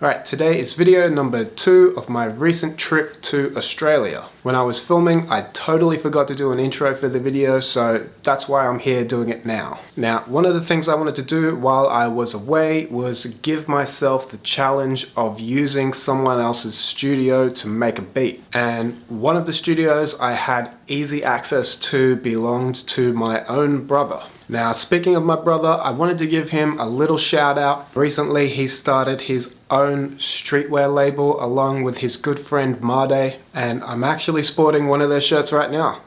Alright, today is video number 2 of my recent trip to Australia. When I was filming, I totally forgot to do an intro for the video, so that's why I'm here doing it now. Now, one of the things I wanted to do while I was away was give myself the challenge of using someone else's studio to make a beat. And one of the studios I had easy access to belonged to my own brother. Now, speaking of my brother, I wanted to give him a little shout out. Recently, he started his own streetwear label along with his good friend Made, and I'm actually sporting one of their shirts right now.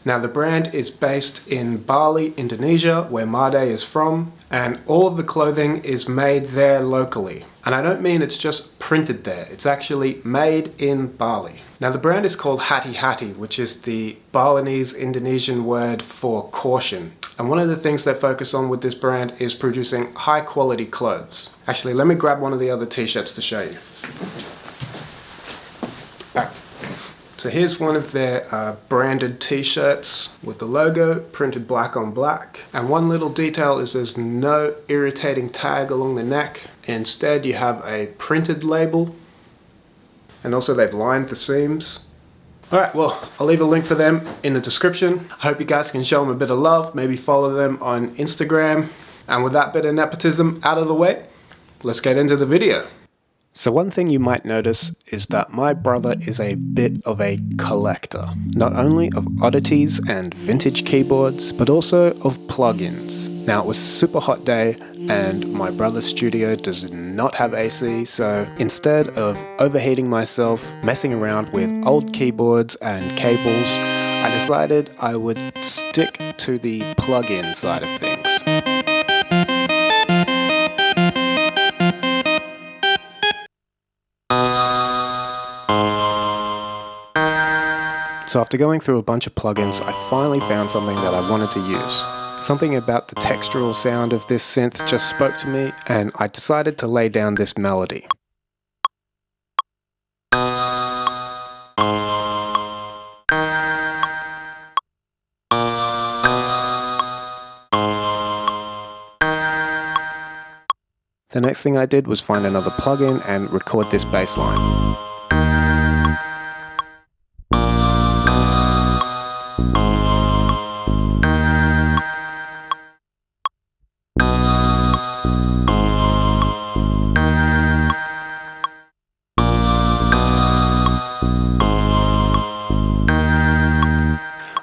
Now, the brand is based in Bali, Indonesia, where Made is from, and all of the clothing is made there locally. And I don't mean it's just printed there, it's actually made in Bali. Now, the brand is called Hati Hati, which is the Balinese Indonesian word for caution. And one of the things they focus on with this brand is producing high quality clothes. Actually, let me grab one of the other t-shirts to show you. So here's one of their branded t-shirts with the logo printed black on black. And one little detail is there's no irritating tag along the neck. Instead, you have a printed label. And also they've lined the seams. Alright, well, I'll leave a link for them in the description. I hope you guys can show them a bit of love, maybe follow them on Instagram. And with that bit of nepotism out of the way, let's get into the video. So one thing you might notice is that my brother is a bit of a collector, not only of oddities and vintage keyboards, but also of plugins. Now, it was a super hot day and my brother's studio does not have AC, so instead of overheating myself, messing around with old keyboards and cables, I decided I would stick to the plugin side of things. So after going through a bunch of plugins, I finally found something that I wanted to use. Something about the textural sound of this synth just spoke to me, and I decided to lay down this melody. The next thing I did was find another plugin and record this bass line.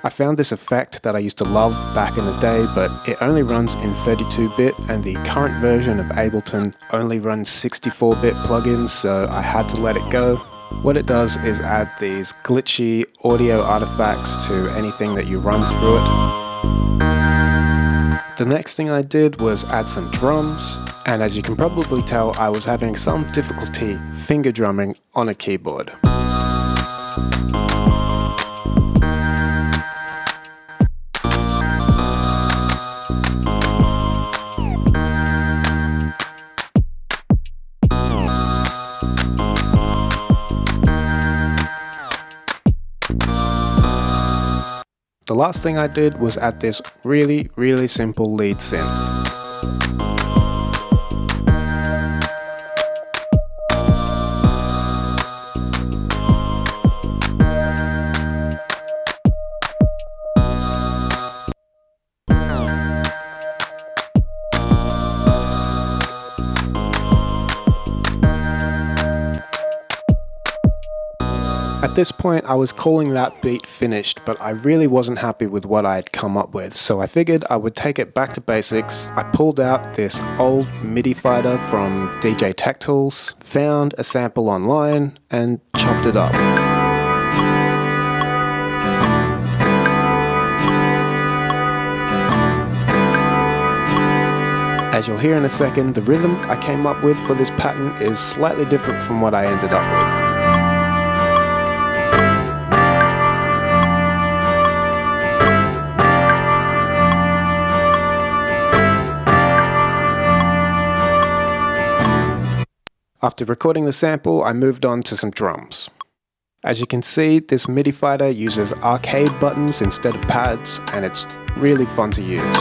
I found this effect that I used to love back in the day, but it only runs in 32-bit and the current version of Ableton only runs 64-bit plugins, so I had to let it go. What it does is add these glitchy audio artifacts to anything that you run through it. The next thing I did was add some drums, and as you can probably tell, I was having some difficulty finger drumming on a keyboard. The last thing I did was add this really simple lead synth. At this point, I was calling that beat finished, but I really wasn't happy with what I had come up with, so I figured I would take it back to basics. I pulled out this old MIDI fighter from DJ Tech Tools, found a sample online, and chopped it up. As you'll hear in a second, the rhythm I came up with for this pattern is slightly different from what I ended up with. After recording the sample, I moved on to some drums. As you can see, this MIDI fighter uses arcade buttons instead of pads, and it's really fun to use.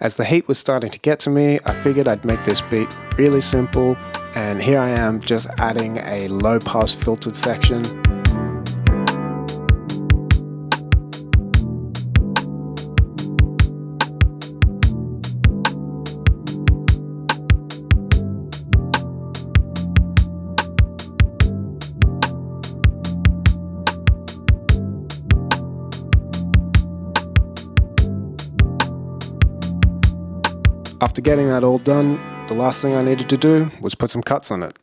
As the heat was starting to get to me, I figured I'd make this beat really simple, and here I am just adding a low pass filtered section. After getting that all done, the last thing I needed to do was put some cuts on it.